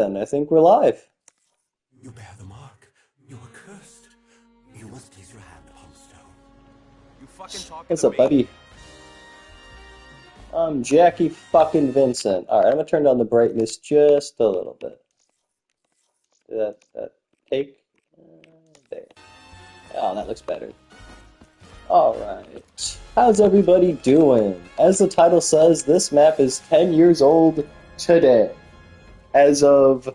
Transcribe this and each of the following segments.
Then I think we're live. You bear the mark. You are cursed. You must place your hand upon the stone. You fucking talking What's to up, me? buddy? I'm Jackie fucking Vincent. Alright, I'm gonna turn down the brightness just a little bit. That take there. Oh, that looks better. Alright. How's everybody doing? As the title says, this map is 10 years old today. As of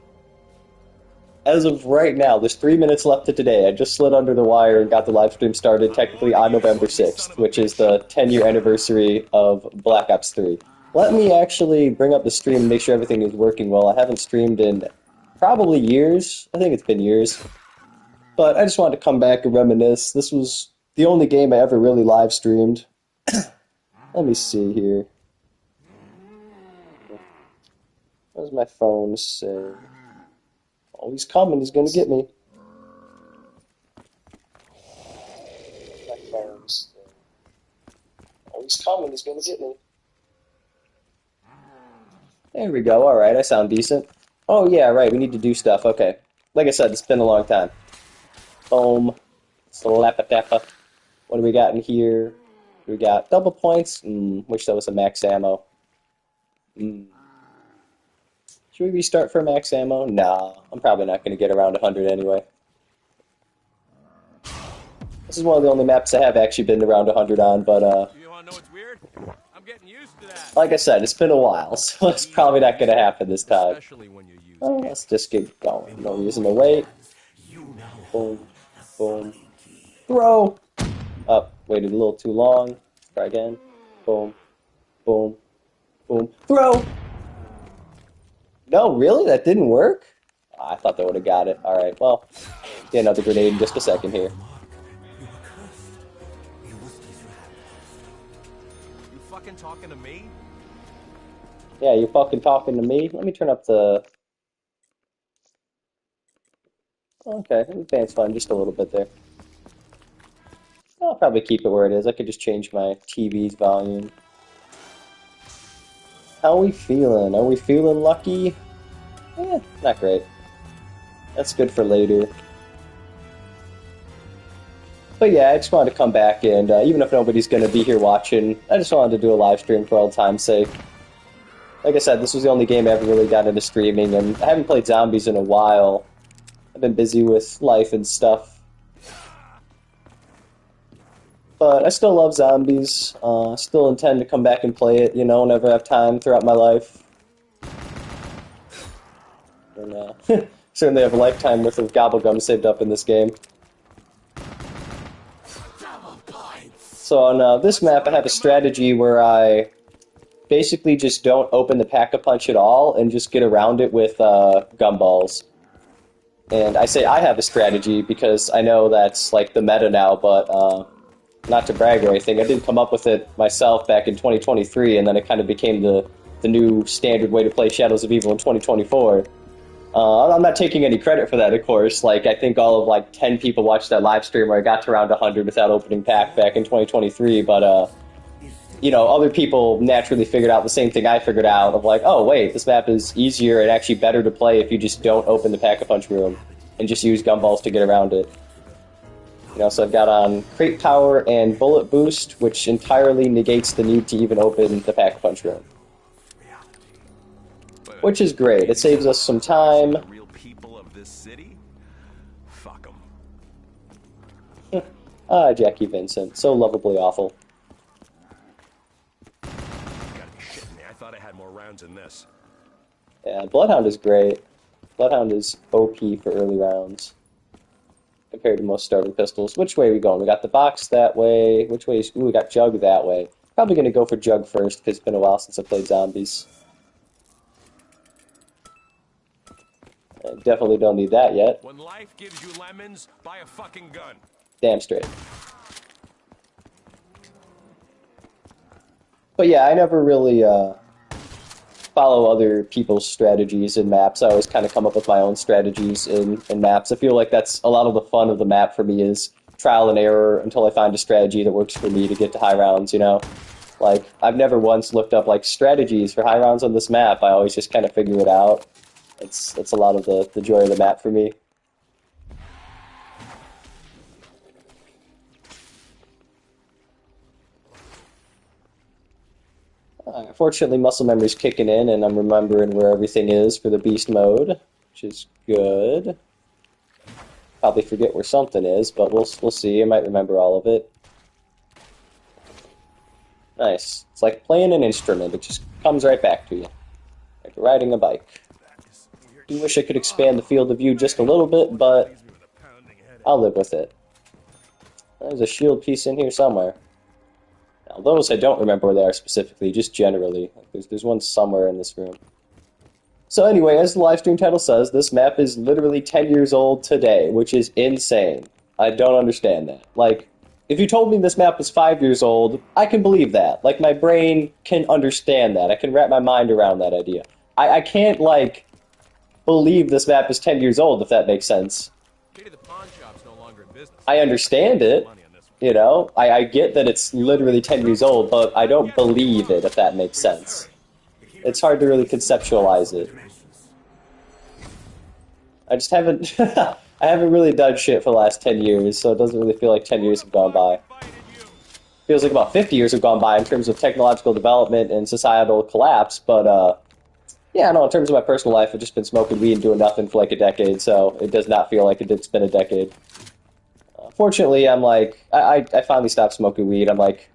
right now, there's 3 minutes left to today. I just slid under the wire and got the live stream started technically on November 6th, which is the 10-year anniversary of Black Ops 3. Let me actually bring up the stream and make sure everything is working well. I haven't streamed in probably years. I think it's been years. But I just wanted to come back and reminisce. This was the only game I ever really live streamed. Let me see here. What does my phone say? Oh, he's coming. He's going to get me. My phone say? Oh, he's coming. He's going to get me. There we go. All right. I sound decent. Oh, yeah, right. We need to do stuff. Okay. Like I said, it's been a long time. Boom. Slap-a-tappa. What do we got in here? We got double points. Wish that was a max ammo. Should we restart for max ammo? Nah, I'm probably not going to get around 100 anyway. This is one of the only maps I have actually been around 100 on, but You wanna know what's weird? I'm getting used to that. like I said, it's been a while, so it's probably not going to happen this time. Especially when you use Oh, let's just get going. No reason to wait. Boom, boom. Throw! Oh, waited a little too long. Try again. Boom, boom, boom. Throw! No, really? That didn't work? I thought that would have got it. Alright, well, get another grenade in just a second here. You are cursed. You must place your hand upon the stone. You fucking talking to me? Yeah, you fucking talking to me? Let me turn up the... Okay, the fan's fine, just a little bit there. I'll probably keep it where it is. I could just change my TV's volume. How are we feeling? Are we feeling lucky? Not great. That's good for later. But yeah, I just wanted to come back and even if nobody's going to be here watching, I just wanted to do a live stream for old time's sake. Like I said, this was the only game I ever really got into streaming, and I haven't played zombies in a while. I've been busy with life and stuff. But I still love zombies. Still intend to come back and play it, you know, whenever I have time throughout my life. And certainly have a lifetime worth of gobblegum saved up in this game. So on this map, I have a strategy where I basically just don't open the Pack-a-Punch at all and just get around it with gumballs. And I say I have a strategy because I know that's like the meta now, but not to brag or anything, I didn't come up with it myself back in 2023, and then it kind of became the new standard way to play Shadows of Evil in 2024. I'm not taking any credit for that, of course. Like, I think all of, like, 10 people watched that live stream where I got to around 100 without opening pack back in 2023, but, you know, other people naturally figured out the same thing I figured out of, like, oh, wait, this map is easier and actually better to play if you just don't open the Pack-a-Punch room and just use gumballs to get around it. You know, so I've got on Crate Power and Bullet Boost, which entirely negates the need to even open the Pack-a-Punch room. Which is great. It saves us some time. The real people of this city? Fuck them. Jackie Vincent. So lovably awful. You gotta be shitting me. I thought I had more rounds than this. Yeah, Bloodhound is great. Bloodhound is OP for early rounds compared to most starter pistols. Which way are we going? We got the box that way. Which way is... Ooh, we got Jug that way. Probably going to go for Jug first because it's been a while since I played zombies. I definitely don't need that yet. When life gives you lemons, buy a fucking gun. Damn straight. But yeah, I never really follow other people's strategies in maps. I always kind of come up with my own strategies in maps. I feel like that's a lot of the fun of the map for me is trial and error until I find a strategy that works for me to get to high rounds, you know? Like, I've never once looked up, like, strategies for high rounds on this map. I always just kind of figure it out. It's a lot of the joy of the map for me. Fortunately, muscle memory's kicking in, and I'm remembering where everything is for the beast mode, which is good. Probably forget where something is, but we'll see. I might remember all of it. Nice. It's like playing an instrument. It just comes right back to you, like riding a bike. Do wish I could expand the field of view just a little bit, but I'll live with it. There's a shield piece in here somewhere. Now, those I don't remember where they are specifically, just generally. There's one somewhere in this room. So anyway, as the livestream title says, this map is literally 10 years old today, which is insane. I don't understand that. Like, if you told me this map was 5 years old, I can believe that. Like, my brain can understand that. I can wrap my mind around that idea. I can't, like, believe this map is 10 years old, if that makes sense. I understand it. You know, I get that it's literally 10 years old, but I don't believe it, if that makes sense. It's hard to really conceptualize it. I just haven't... I haven't really done shit for the last 10 years, so it doesn't really feel like 10 years have gone by. Feels like about 50 years have gone by in terms of technological development and societal collapse, but, yeah, no, in terms of my personal life, I've just been smoking weed and doing nothing for like a decade, so it does not feel like it's been a decade. Fortunately, I'm like, I finally stopped smoking weed. I'm like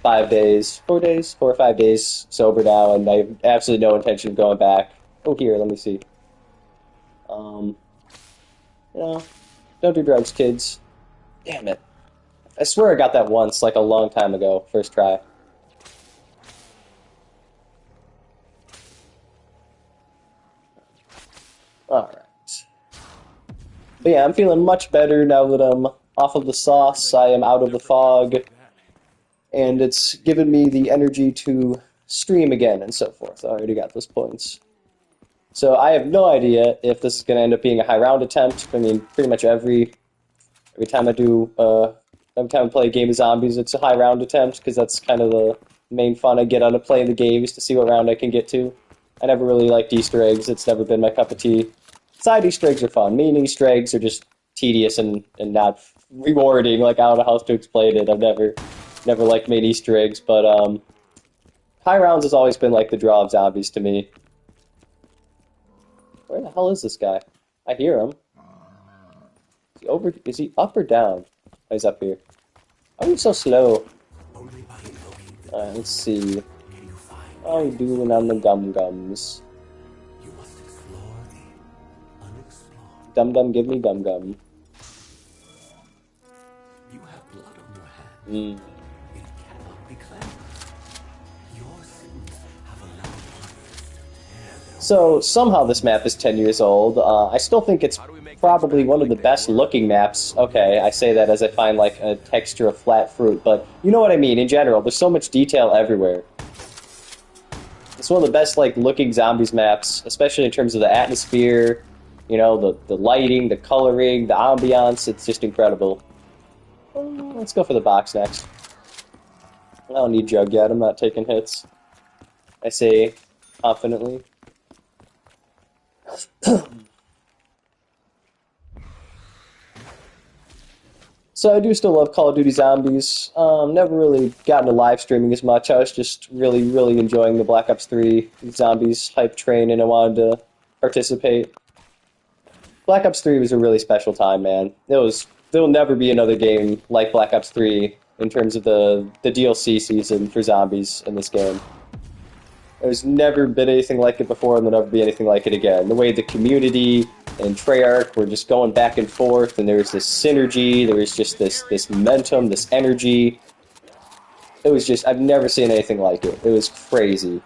4 or 5 days sober now, and I have absolutely no intention of going back. Oh, here, let me see. You know, don't do drugs, kids. Damn it. I swear I got that once, like a long time ago, first try. Alright. But yeah, I'm feeling much better now that I'm off of the sauce, I am out of the fog, and it's given me the energy to stream again and so forth. I already got those points. So I have no idea if this is going to end up being a high round attempt. I mean, pretty much every time I do, every time I play a game of zombies, it's a high round attempt, because that's kind of the main fun I get out of playing the game, is to see what round I can get to. I never really liked Easter eggs, it's never been my cup of tea. Side Easter eggs are fun. Main Easter eggs are just tedious and not rewarding. Like, I don't know how to explain it. I've never liked main Easter eggs, but high rounds has always been like the draw of zombies to me. Where the hell is this guy? I hear him. Is he up or down? Oh, he's up here. Why are you so slow? Alright, let's see. How are you doing on the gum-gums? Dum-dum, give me gum-gum. You have blood on your hands. Mm. It cannot be cleansed. Your sins have allowed. So, somehow this map is 10 years old. I still think it's probably one of the best looking maps. Okay, I say that as I find like a texture of flat fruit, but you know what I mean in general. There's so much detail everywhere. It's one of the best like looking zombies maps, especially in terms of the atmosphere, you know, the lighting, the coloring, the ambiance. It's just incredible. Let's go for the box next. I don't need Jug yet. I'm not taking hits. I say confidently. So I do still love Call of Duty Zombies. Never really gotten to live streaming as much. I was just really, really enjoying the Black Ops 3 Zombies hype train, and I wanted to participate. Black Ops 3 was a really special time, man. There'll never be another game like Black Ops 3 in terms of the DLC season for zombies in this game. There's never been anything like it before, and there'll never be anything like it again. The way the community and Treyarch were just going back and forth, and there was this synergy, there was just this momentum, this energy. It was just, I've never seen anything like it. It was crazy.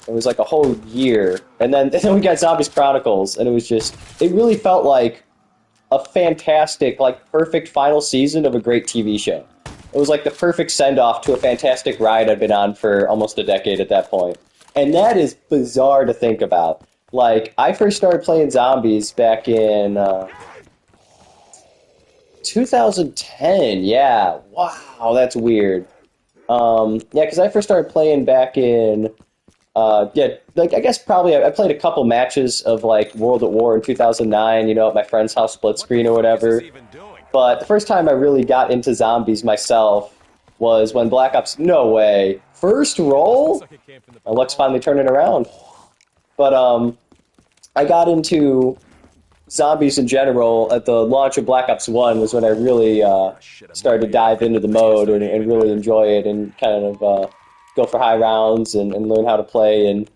It was like a whole year. And then we got Zombies Chronicles, and it was just, it really felt like a fantastic, like, perfect final season of a great TV show. It was like the perfect send-off to a fantastic ride I'd been on for almost a decade at that point. And that is bizarre to think about. Like, I first started playing zombies back in 2010. Yeah, wow, that's weird. Yeah, because I first started playing back in Yeah, like I guess probably I played a couple matches of like World at War in 2009, you know, at my friend's house, split screen or whatever. But the first time I really got into zombies myself was when Black Ops. No way, first roll. My luck's finally turning around. But I got into zombies in general at the launch of Black Ops 1 was when I really started to dive into the mode and really enjoy it and kind of go for high rounds and learn how to play and,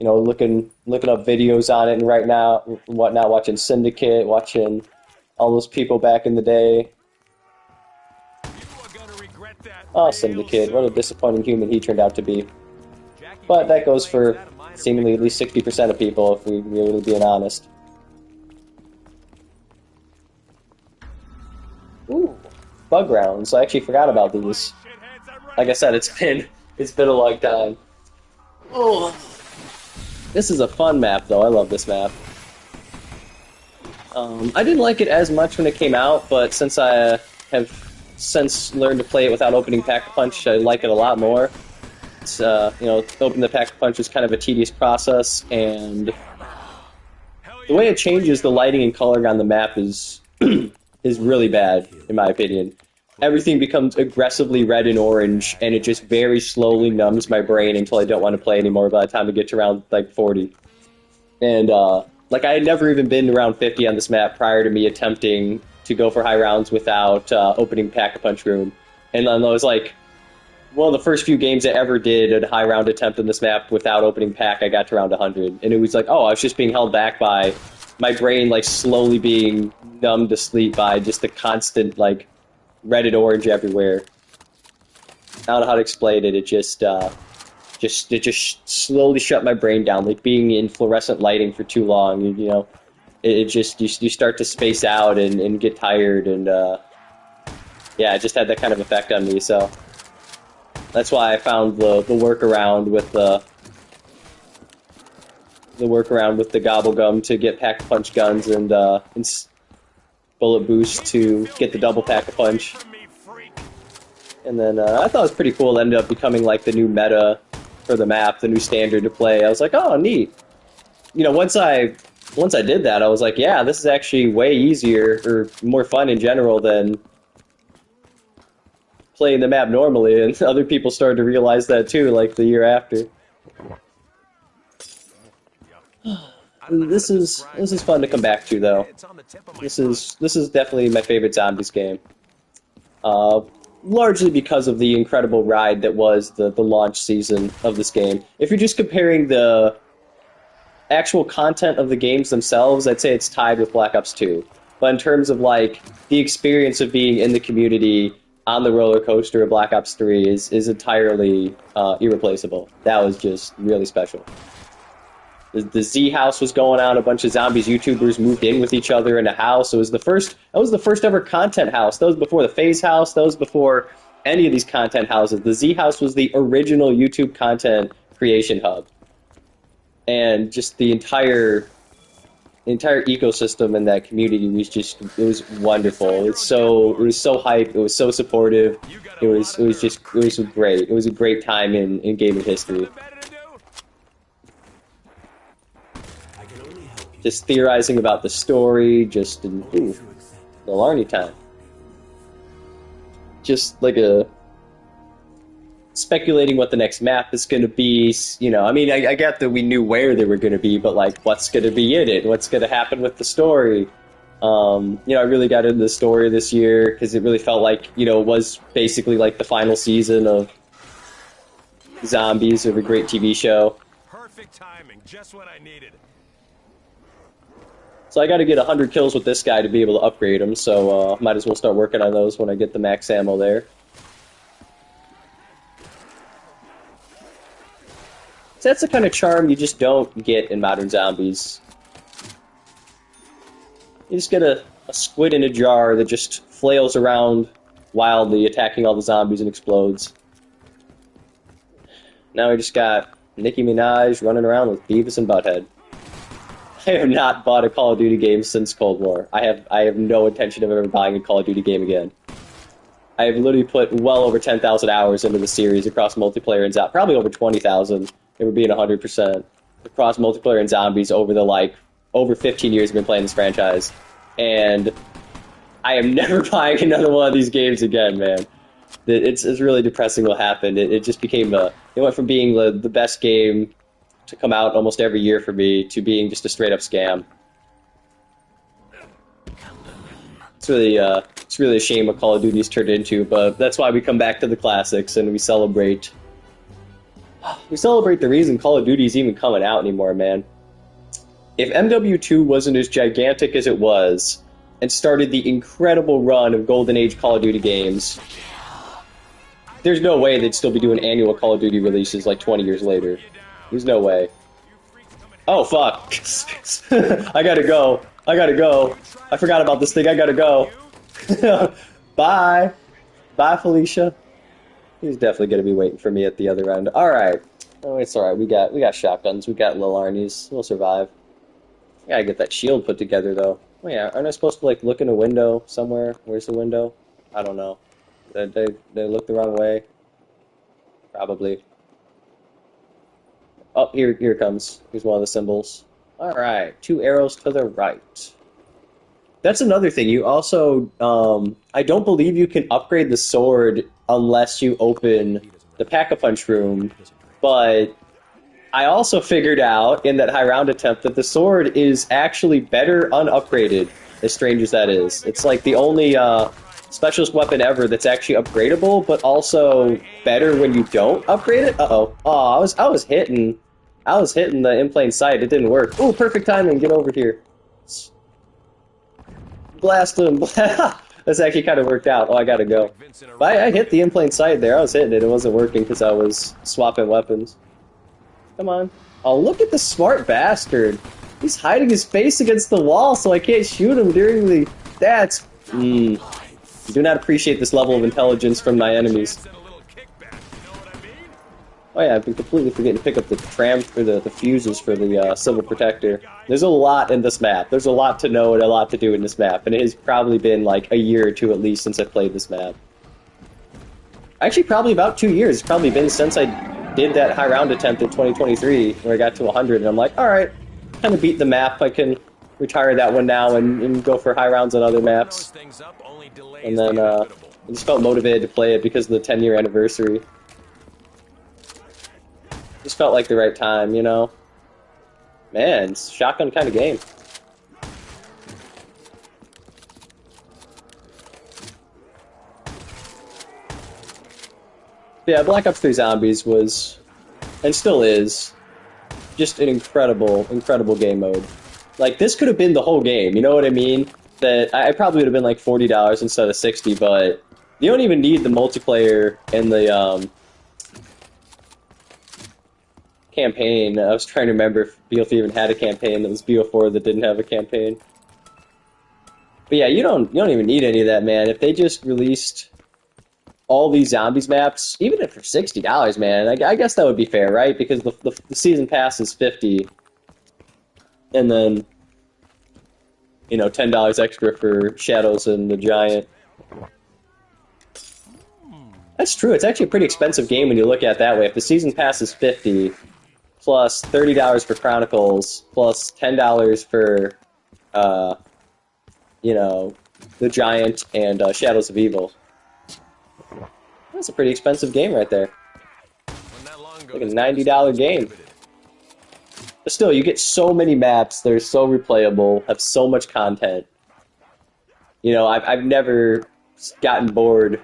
you know, looking up videos on it and right now, whatnot, watching Syndicate, watching all those people back in the day. Oh, Syndicate, what a disappointing human he turned out to be. But that goes for seemingly at least 60% of people, if we're really being honest. Ooh, bug rounds. I actually forgot about these. Like I said, it's been a long time. Oh, this is a fun map, though. I love this map. I didn't like it as much when it came out, but since I have since learned to play it without opening Pack-a-Punch, I like it a lot more. It's, you know, opening the Pack-a-Punch is kind of a tedious process, and the way it changes the lighting and coloring on the map is is really bad, in my opinion. Everything becomes aggressively red and orange, and it just very slowly numbs my brain until I don't want to play anymore by the time I get to around, like, 40. And, like, I had never even been around 50 on this map prior to me attempting to go for high rounds without opening Pack-a-Punch room. And then I was like, one of the first few games I ever did a high round attempt on this map without opening pack, I got to round 100. And it was like, oh, I was just being held back by my brain, like, slowly being numbed to sleep by just the constant, like, red and orange everywhere. I don't know how to explain it. It just slowly shut my brain down, like being in fluorescent lighting for too long. You know, it just you start to space out and get tired, and yeah, it just had that kind of effect on me. So that's why I found the workaround with the gobble gum to get Pack-a-Punch guns and bullet boost to get the double Pack-a-Punch. And then I thought it was pretty cool. It ended up becoming like the new meta for the map, the new standard to play. I was like, oh, neat. You know, once I did that, I was like, yeah, this is actually way easier or more fun in general than playing the map normally. And other people started to realize that too, like the year after. This is fun to come back to, though. This is definitely my favorite Zombies game. Largely because of the incredible ride that was the launch season of this game. If you're just comparing the actual content of the games themselves, I'd say it's tied with Black Ops 2. But in terms of, like, the experience of being in the community on the roller coaster of Black Ops 3 is entirely irreplaceable. That was just really special. The Z House was going on. A bunch of Zombies YouTubers moved in with each other in a house. It was the first. That was the first ever content house. That was before the FaZe House. That was before any of these content houses. The Z House was the original YouTube content creation hub, and just the entire ecosystem in that community was wonderful. It was so hype. It was so supportive. It was great. It was a great time in gaming history. Just theorizing about the story, just in the Larny time. Just like speculating what the next map is going to be. You know, I mean, I get that we knew where they were going to be, but like, what's going to be in it? What's going to happen with the story? You know, I really got into the story this year because it really felt like, you know, it was basically like the final season of Zombies, of a great TV show. Perfect timing, just what I needed. So I got to get 100 kills with this guy to be able to upgrade him, so might as well start working on those when I get the max ammo there. So that's the kind of charm you just don't get in Modern Zombies. You just get a squid in a jar that just flails around wildly, attacking all the zombies and explodes. Now we just got Nicki Minaj running around with Beavis and Butthead. I have not bought a Call of Duty game since Cold War. I have no intention of ever buying a Call of Duty game again. I have literally put well over 10,000 hours into the series across multiplayer and Zap, probably over 20,000. It would being 100%. Across multiplayer and zombies over the, like, over 15 years I've been playing this franchise. And I am never buying another one of these games again, man. It's really depressing what happened. It just became it went from being the best game to come out almost every year for me to being just a straight up scam. It's really a shame what Call of Duty's turned into, but that's why we come back to the classics and we celebrate the reason Call of Duty's even coming out anymore, man. If MW2 wasn't as gigantic as it was and started the incredible run of Golden Age Call of Duty games, there's no way they'd still be doing annual Call of Duty releases like 20 years later. There's no way. Oh, fuck. I gotta go. I forgot about this thing. I gotta go. Bye. Bye, Felicia. He's definitely gonna be waiting for me at the other end. Alright. Oh, it's alright. We got shotguns. We got Lil Arnie's. We'll survive. I gotta get that shield put together, though. Oh, yeah. Aren't I supposed to, like, look in a window somewhere? Where's the window? I don't know. They look the wrong way? Probably. Oh, here it comes. Here's one of the symbols. Alright, 2 arrows to the right. That's another thing. You also, I don't believe you can upgrade the sword unless you open the Pack-a-Punch room, but I also figured out in that high round attempt that the sword is actually better unupgraded, as strange as that is. It's like the only specialist weapon ever that's actually upgradable, but also better when you don't upgrade it. Uh-oh. Oh, I was hitting the in plain sight. It didn't work. Ooh, perfect timing. Get over here. Blast him. That's actually kind of worked out. Oh, I gotta go. But I hit the in plain sight there. I was hitting it. It wasn't working because I was swapping weapons. Come on. Oh, look at the smart bastard. He's hiding his face against the wall so I can't shoot him during the... That's... I do not appreciate this level of intelligence from my enemies. Oh yeah, I've been completely forgetting to pick up the the fuses for the Civil Protector. There's a lot in this map. There's a lot to know and a lot to do in this map, and it has probably been like a year or two at least since I played this map. Actually, probably about 2 years. It's probably been since I did that high round attempt in 2023, where I got to 100, and I'm like, alright, kind of beat the map. I can retire that one now and go for high rounds on other maps. And then I just felt motivated to play it because of the 10-year anniversary. Just felt like the right time, you know? Man, it's a shotgun kind of game. Yeah, Black Ops 3 Zombies was, and still is, just an incredible, incredible game mode. Like, this could have been the whole game, you know what I mean? That I probably would have been like $40 instead of $60, but you don't even need the multiplayer and the, campaign. I was trying to remember if BO3 even had a campaign. That was BO4 that didn't have a campaign. But yeah, you don't even need any of that, man. If they just released all these zombies maps, even if for $60, man, I guess that would be fair, right? Because the season pass is $50, and then you know $10 extra for Shadows and the Giant. That's true. It's actually a pretty expensive game when you look at it that way. If the season pass is $50. Plus $30 for Chronicles, plus $10 for, you know, the Giant and Shadows of Evil. That's a pretty expensive game right there. Like a $90 game. But still, you get so many maps that are so replayable, have so much content. You know, I've never gotten bored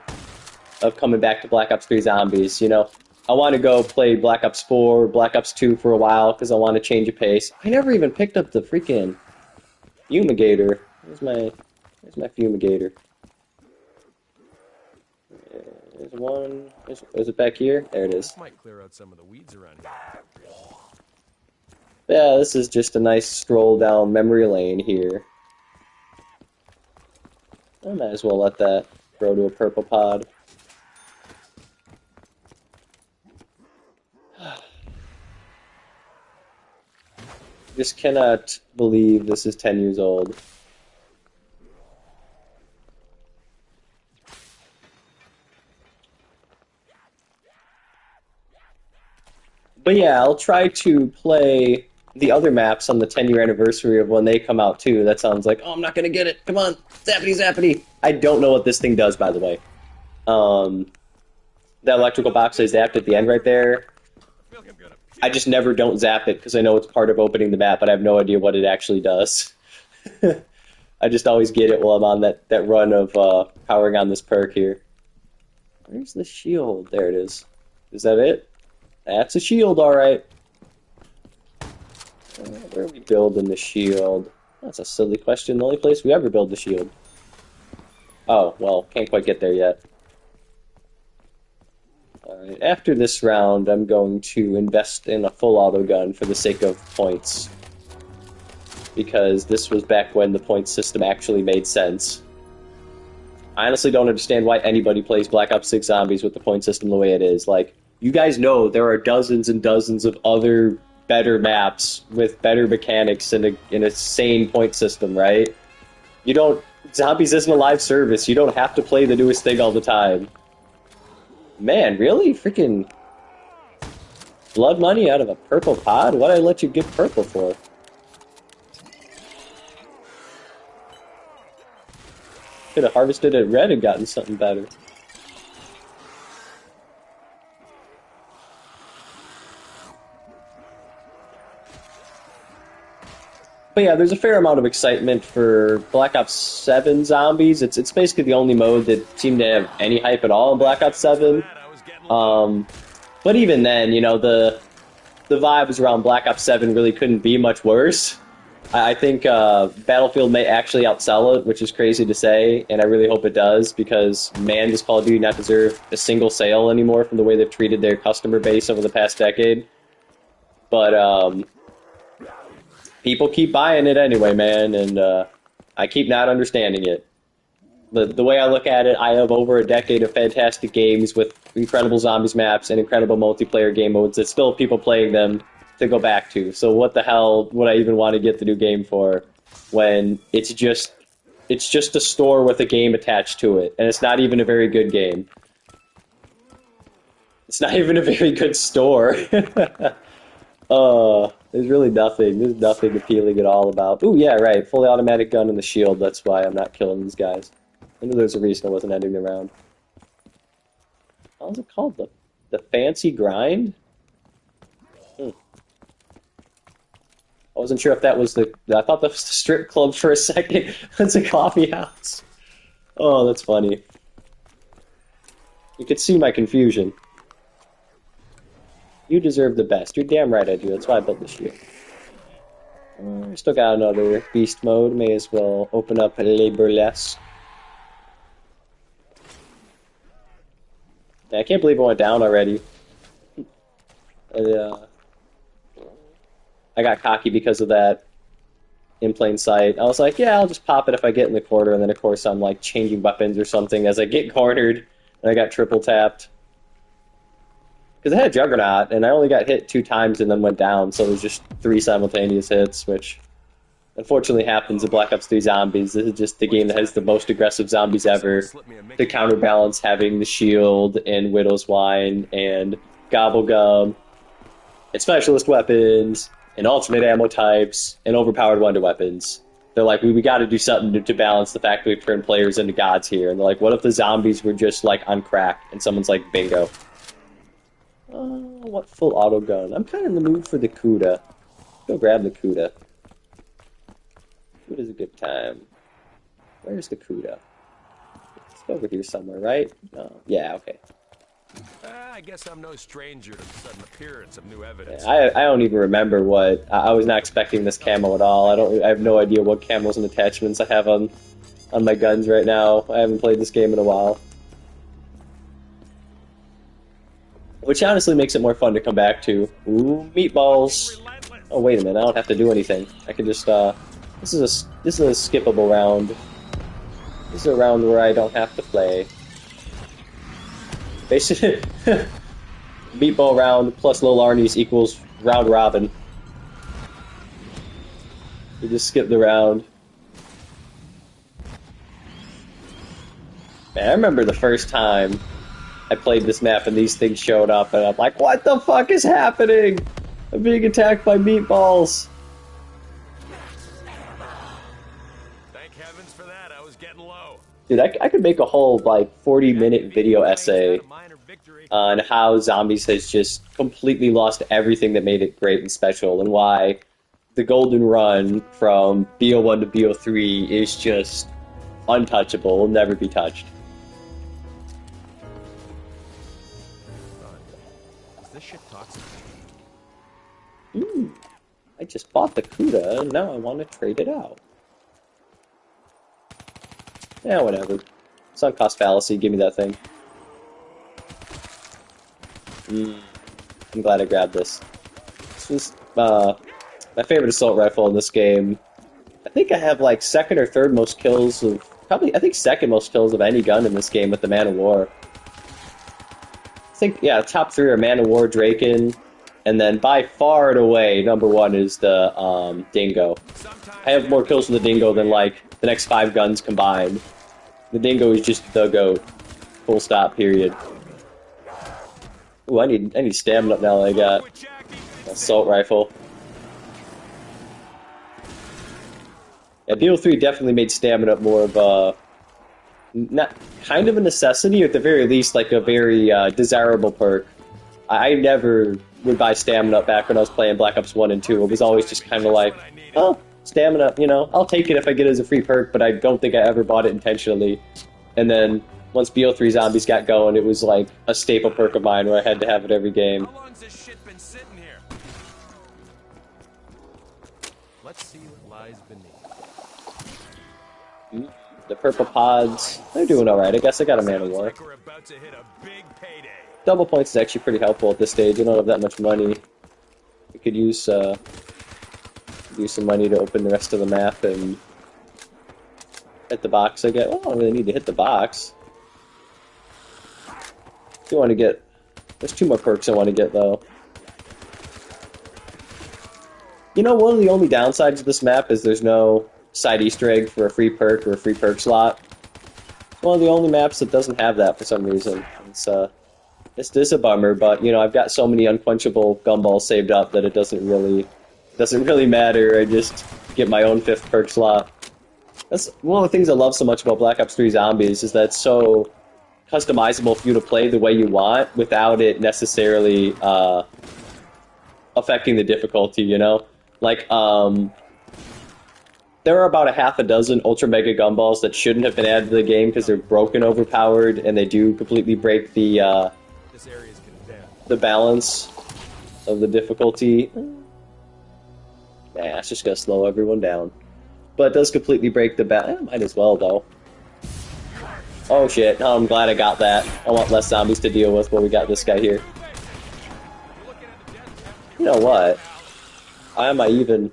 of coming back to Black Ops 3 Zombies, you know? I want to go play Black Ops 4, Black Ops 2 for a while, because I want to change a pace. I never even picked up the freaking Fumigator. Where's my Fumigator? There's one. Is it back here? There it is. Might clear out some of the weeds around here. Yeah, this is just a nice stroll down memory lane here. I might as well let that grow to a purple pod. Just cannot believe this is 10 years old. But yeah, I'll try to play the other maps on the 10-year anniversary of when they come out too. That sounds like, oh, I'm not gonna get it. Come on, zappity zappity. I don't know what this thing does, by the way. That electrical box I zapped at the end right there. I just never don't zap it because I know it's part of opening the map, but I have no idea what it actually does. I just always get it while I'm on that run of powering on this perk here. Where's the shield? There it is. Is that it? That's a shield, alright. Where are we building the shield? That's a silly question. The only place we ever build the shield. Oh, well, can't quite get there yet. Alright, after this round, I'm going to invest in a full auto gun for the sake of points. Because this was back when the point system actually made sense. I honestly don't understand why anybody plays Black Ops 6 Zombies with the point system the way it is. Like, you guys know there are dozens and dozens of other better maps with better mechanics and an insane point system, right? You don't... Zombies isn't a live service. You don't have to play the newest thing all the time. Man, really? Freaking... blood money out of a purple pod? What'd I let you get purple for? Could have harvested it red and gotten something better. But yeah, there's a fair amount of excitement for Black Ops 7 Zombies. It's basically the only mode that seemed to have any hype at all in Black Ops 7. But even then, you know, the vibes around Black Ops 7 really couldn't be much worse. I think Battlefield may actually outsell it, which is crazy to say, and I really hope it does, because, man, does Call of Duty not deserve a single sale anymore from the way they've treated their customer base over the past decade. But, people keep buying it anyway, man, and I keep not understanding it. The way I look at it, I have over a decade of fantastic games with incredible zombies maps and incredible multiplayer game modes that still have people playing them to go back to. So what the hell would I even want to get the new game for when it's just a store with a game attached to it, and it's not even a very good game. It's not even a very good store. There's really nothing. There's nothing appealing at all about. Ooh, yeah, right. Fully automatic gun and the shield. That's why I'm not killing these guys. I knew there's a reason I wasn't ending the round. What was it called? The fancy grind? I wasn't sure if that was I thought that was the strip club for a second. It's a coffee house. Oh, that's funny. You could see my confusion. You deserve the best. You're damn right I do. That's why I built this shield. Still got another beast mode. May as well open up Le Burlesque. I can't believe it went down already. I got cocky because of that in plain sight. I was like, yeah, I'll just pop it if I get in the corner, and then of course I'm like changing weapons or something as I get cornered, and I got triple tapped. Because I had Juggernaut, and I only got hit 2 times and then went down, so it was just 3 simultaneous hits, which unfortunately happens in Black Ops 3 Zombies. This is just the game that has the most aggressive zombies ever, to counterbalance having the shield and Widow's Wine and Gobblegum and specialist weapons and alternate ammo types and overpowered wonder weapons. They're like, we got to do something to balance the fact that we turn players into gods here. And they're like, what if the zombies were just like on crack? And someone's like, bingo. What full auto gun? I'm kind of in the mood for the Kuda. Go grab the Kuda. Kuda's a good time. Where's the Kuda? It's over here somewhere, right? Oh, yeah, okay. I guess I'm no stranger to the sudden appearance of new evidence. Yeah, I don't even remember what... I was not expecting this camo at all. I have no idea what camos and attachments I have on my guns right now. I haven't played this game in a while. Which honestly makes it more fun to come back to. Ooh, meatballs! Oh, wait a minute, I don't have to do anything. I can just, This is a skippable round. This is a round where I don't have to play. Basically, meatball round plus Lil Arnie's equals round robin. You just skip the round. Man, I remember the first time I played this map and these things showed up, and I'm like, what the fuck is happening? I'm being attacked by meatballs. Thank heavens for that. I was getting low. Dude, I could make a whole, like, 40-minute video essay on how Zombies has just completely lost everything that made it great and special, and why the golden run from BO1 to BO3 is just untouchable, will never be touched. Is this shit toxic? I just bought the Kuda, and now I want to trade it out. Yeah, whatever. Sunk cost fallacy, give me that thing. I'm glad I grabbed this. This was my favorite assault rifle in this game. I think I have like second or third most kills of, probably, I think second most kills of any gun in this game with the Man of War. I think, yeah, top three are Man of War, Draken, and then by far and away, number one is the Dingo. I have more kills with the Dingo than like the next 5 guns combined. The Dingo is just the GOAT. Full stop, period. Ooh, I need stamina up now that I got an assault rifle. Yeah, BO3 definitely made stamina more of a, not kind of a necessity, or at the very least, like a very desirable perk. I never would buy stamina back when I was playing Black Ops 1 and 2. It was always just kind of like, oh, stamina, you know, I'll take it if I get it as a free perk, but I don't think I ever bought it intentionally. And then once BO3 Zombies got going, it was like a staple perk of mine where I had to have it every game. How long's this shit been sitting here? Let's see what lies beneath. The purple pods, they're doing alright. I guess I got a Man of War. Like we're about to hit a big payday. Double points is actually pretty helpful at this stage. I don't have that much money. We could use some money to open the rest of the map and hit the box. I get. Well, I don't really need to hit the box. Do want to get? There's 2 more perks I want to get though. You know, one of the only downsides of this map is there's no side Easter egg for a free perk or a free perk slot. It's one of the only maps that doesn't have that for some reason. It's a bummer, but you know, I've got so many unquenchable gumballs saved up that it doesn't really matter. I just get my own 5th perk slot. That's one of the things I love so much about Black Ops 3 Zombies, is that it's so customizable for you to play the way you want without it necessarily affecting the difficulty, you know? Like, there are about a half a dozen Ultra Mega Gumballs that shouldn't have been added to the game because they're broken, overpowered, and they do completely break the balance of the difficulty. Nah, it's just gonna slow everyone down. But it does completely break the balance. Might as well, though. Oh shit, oh, I'm glad I got that. I want less zombies to deal with, but we got this guy here. You know what? Why am I even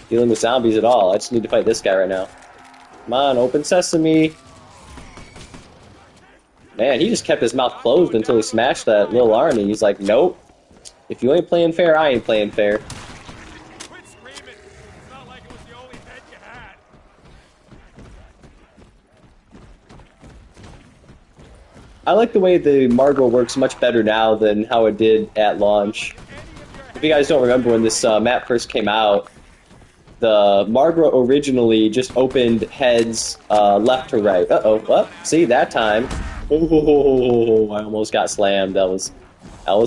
dealing with zombies at all? I just need to fight this guy right now. Come on, open sesame! Man, he just kept his mouth closed until he smashed that little army. He's like, nope. If you ain't playing fair, I ain't playing fair. Quit screaming. It's not like it was the only pet you had. I like the way the Margwa works much better now than how it did at launch. If you guys don't remember when this map first came out, the Margwa originally just opened heads left to right. Uh-oh, what? See, that time. Oh, I almost got slammed. That was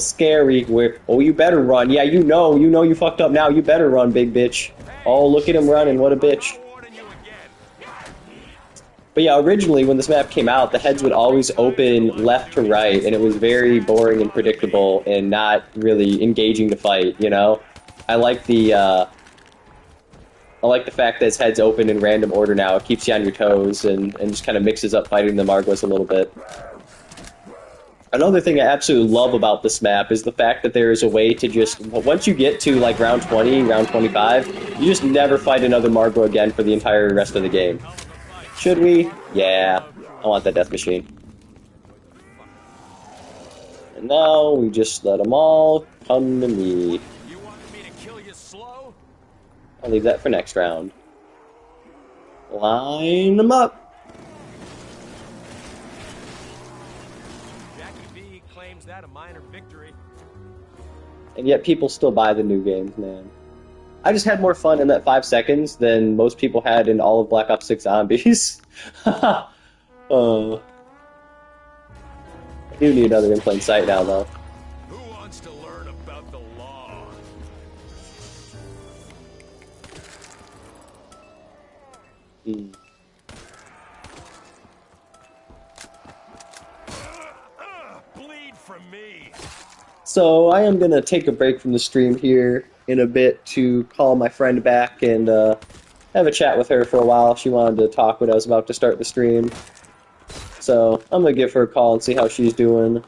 scary. Oh, you better run. Yeah, you know you fucked up now. You better run, big bitch. Oh, look at him running. What a bitch. But yeah, originally when this map came out, the heads would always open left to right, and it was very boring and predictable and not really engaging to fight, you know? I like the fact that his heads open in random order now. It keeps you on your toes and just kind of mixes up fighting the Margwas a little bit. Another thing I absolutely love about this map is the fact that there is a way to just, once you get to like round 20, round 25, you just never fight another Margwa again for the entire rest of the game. Should we? Yeah. I want that death machine. And now we just let them all come to me. You wanted me to kill you slow? I'll leave that for next round. Line them up. Jackie that a minor victory. And yet people still buy the new games, man. I just had more fun in that 5 seconds than most people had in all of Black Ops 6 Zombies. I do need another In Plain Sight now, though. Who wants to learn about the law? Bleed from me. So I am going to take a break from the stream here in a bit to call my friend back and have a chat with her for a while. She wanted to talk when I was about to start the stream. So I'm going to give her a call and see how she's doing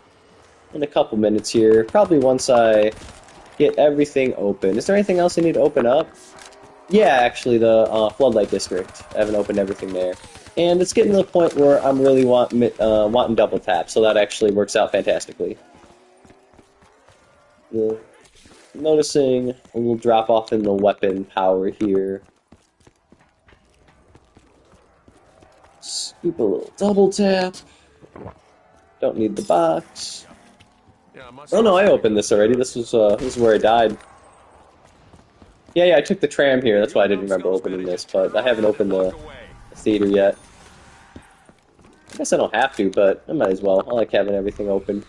in a couple minutes here. Probably once I get everything open. Is there anything else I need to open up? Yeah, actually, the Floodlight District. I haven't opened everything there. And it's getting to the point where I'm really wanting double tap, so that actually works out fantastically. Noticing a little drop off in the weapon power here. Scoop a little double tap. Don't need the box. Oh no, I opened this already. This is where I died. Yeah, I took the tram here. That's why I didn't remember opening this, but I haven't opened the theater yet. I guess I don't have to, but I might as well. I like having everything open.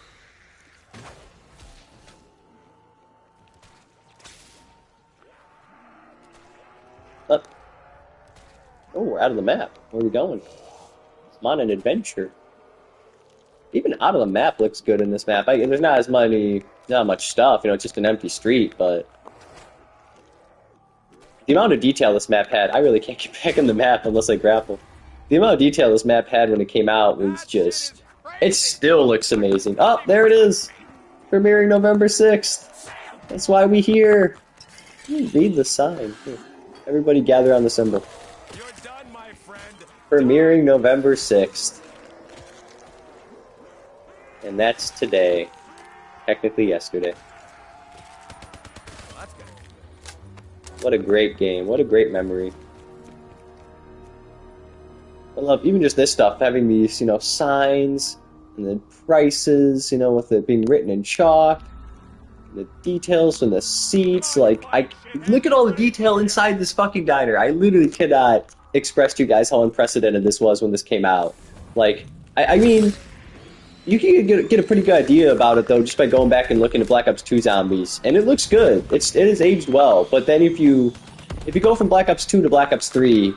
Oh, we're out of the map. Where are we going? I'm on an adventure. Even out of the map looks good in this map. There's not much stuff, it's just an empty street, but the amount of detail this map had, I really can't get back in the map unless I grapple. The amount of detail this map had when it came out was just, it still looks amazing. Oh, there it is! Premiering November 6th. That's why we here. Read the sign. Here. Everybody gather on the symbol. You're done, my friend. Premiering November 6th. And that's today. Technically yesterday. Well, that's good. What a great game. What a great memory. I love even just this stuff, having these, signs and the prices, with it being written in chalk. The details from the seats, look at all the detail inside this fucking diner. I literally cannot express to you guys how unprecedented this was when this came out. I mean, you can get a pretty good idea about it though just by going back and looking at Black Ops 2 Zombies, and it looks good. It is aged well, but then if you go from Black Ops 2 to Black Ops 3,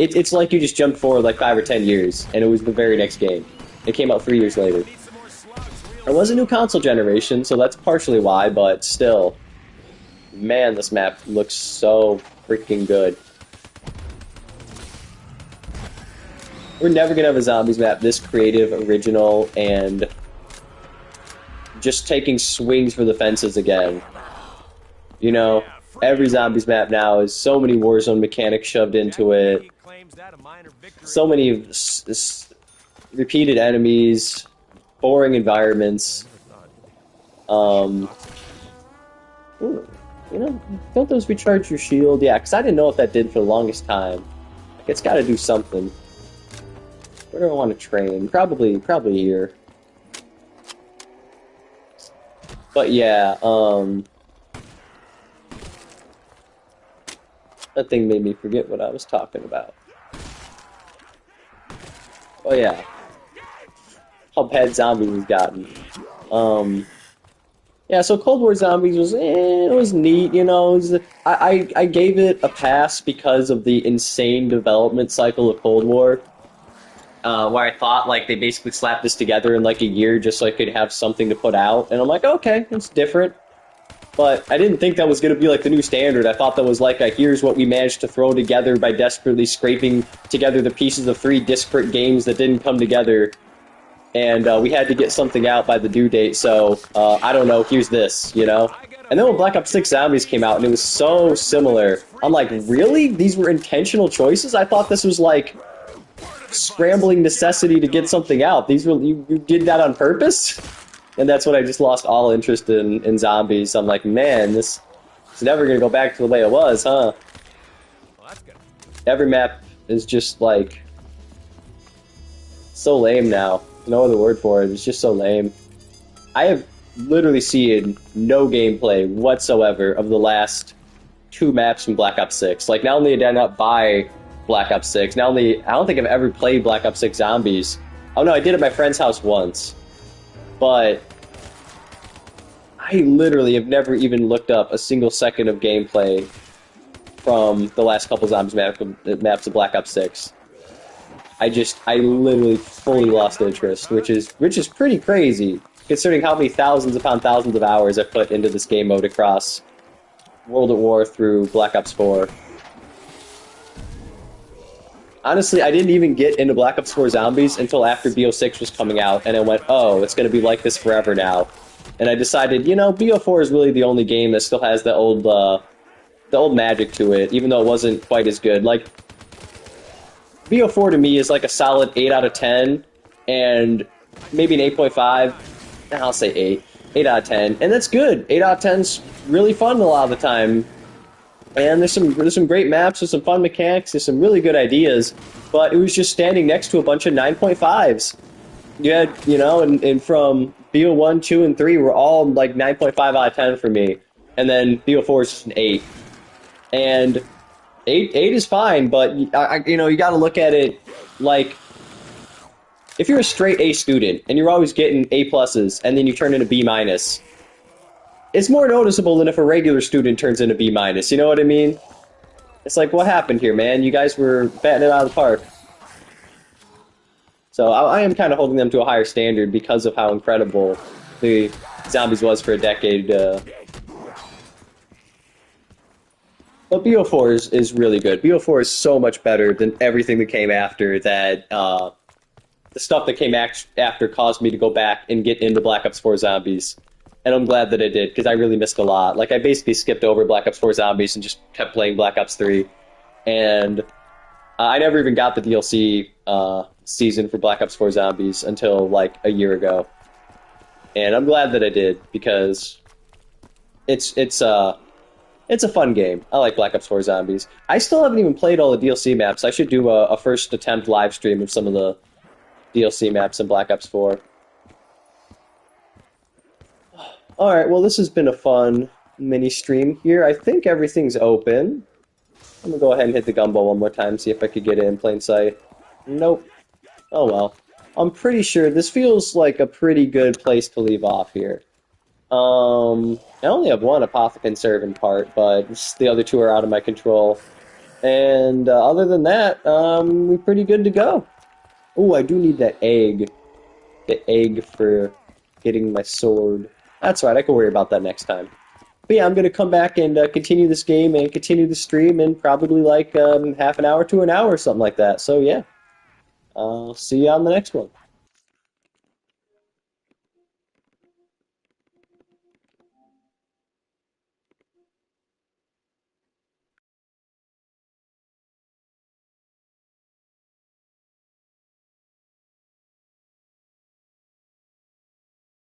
it's like you just jumped forward like 5 or 10 years, and it was the very next game. It came out 3 years later. There was a new console generation, so that's partially why, but still. Man, this map looks so freaking good. We're never gonna have a Zombies map this creative, original, and just taking swings for the fences again. Every Zombies map now is so many Warzone mechanics shoved into it. So many repeated enemies. Boring environments. Don't those recharge your shield? Yeah, because I didn't know what that did for the longest time. It's got to do something. Where do I want to train? Probably here. But yeah, that thing made me forget what I was talking about. Oh yeah. How bad Zombies has gotten. Yeah, so Cold War Zombies was, it was neat, I gave it a pass because of the insane development cycle of Cold War, where I thought, they basically slapped this together in, a year just so I could have something to put out, and I'm like, okay, it's different. But I didn't think that was going to be, the new standard. I thought that was here's what we managed to throw together by desperately scraping together the pieces of 3 disparate games that didn't come together. And we had to get something out by the due date, so I don't know, here's this, And then when Black Ops 6 Zombies came out, and it was so similar, I'm like, really? These were intentional choices? I thought this was scrambling necessity to get something out. You did that on purpose? And that's when I just lost all interest in Zombies. I'm like, man, this is never going to go back to the way it was, huh? Every map is just, so lame now. No other word for it. It's just so lame. I have literally seeing no gameplay whatsoever of the last 2 maps from Black Ops 6. Like, not only did I not buy Black Ops 6, not only, I don't think I've ever played Black Ops 6 Zombies. Oh no, I did at my friend's house once. But I literally have never even looked up a single second of gameplay from the last couple Zombies maps of Black Ops 6. I literally fully lost interest, which is pretty crazy, considering how many thousands upon thousands of hours I've put into this game mode across World at War through Black Ops 4. Honestly, I didn't even get into Black Ops 4 Zombies until after BO6 was coming out, and I went, oh, it's going to be like this forever now. And I decided, you know, BO4 is really the only game that still has the old magic to it, even though it wasn't quite as good. Like, BO4 to me is like a solid 8 out of 10, and maybe an 8.5. I'll say 8. 8 out of 10. And that's good. 8 out of 10's really fun a lot of the time. And there's some great maps, there's some fun mechanics, there's some really good ideas, but it was just standing next to a bunch of 9.5s. You had, you know, and from BO1, 2, and 3 were all like 9.5 out of 10 for me. And then BO4 is just an 8. And 8 is fine, but you know, you got to look at it like, if you're a straight A student and you're always getting A pluses and then you turn into B minus, it's more noticeable than if a regular student turns into B minus. You know what I mean? It's like, what happened here, man? You guys were batting it out of the park. So I am kind of holding them to a higher standard because of how incredible the Zombies was for a decade. But BO4 is really good. BO4 is so much better than everything that came after that. The stuff that came after caused me to go back and get into Black Ops 4 Zombies. And I'm glad that I did, because I really missed a lot. Like, I basically skipped over Black Ops 4 Zombies and just kept playing Black Ops 3. And I never even got the DLC season for Black Ops 4 Zombies until, like, a year ago. And I'm glad that I did, because it's a fun game. I like Black Ops 4 Zombies. I still haven't even played all the DLC maps. I should do a first attempt live stream of some of the DLC maps in Black Ops 4. Alright, well, this has been a fun mini-stream here. I think everything's open. I'm gonna go ahead and hit the gumball one more time, see if I could get it in plain sight. Nope. Oh well. I'm pretty sure this feels like a pretty good place to leave off here. I only have one Apothicon Servant part, but the other 2 are out of my control. And other than that, we're pretty good to go. Oh, I do need that egg. The egg for getting my sword. That's right, I can worry about that next time. But yeah, I'm going to come back and continue this game and continue the stream in probably like half an hour to an hour or something like that. So yeah, I'll see you on the next one.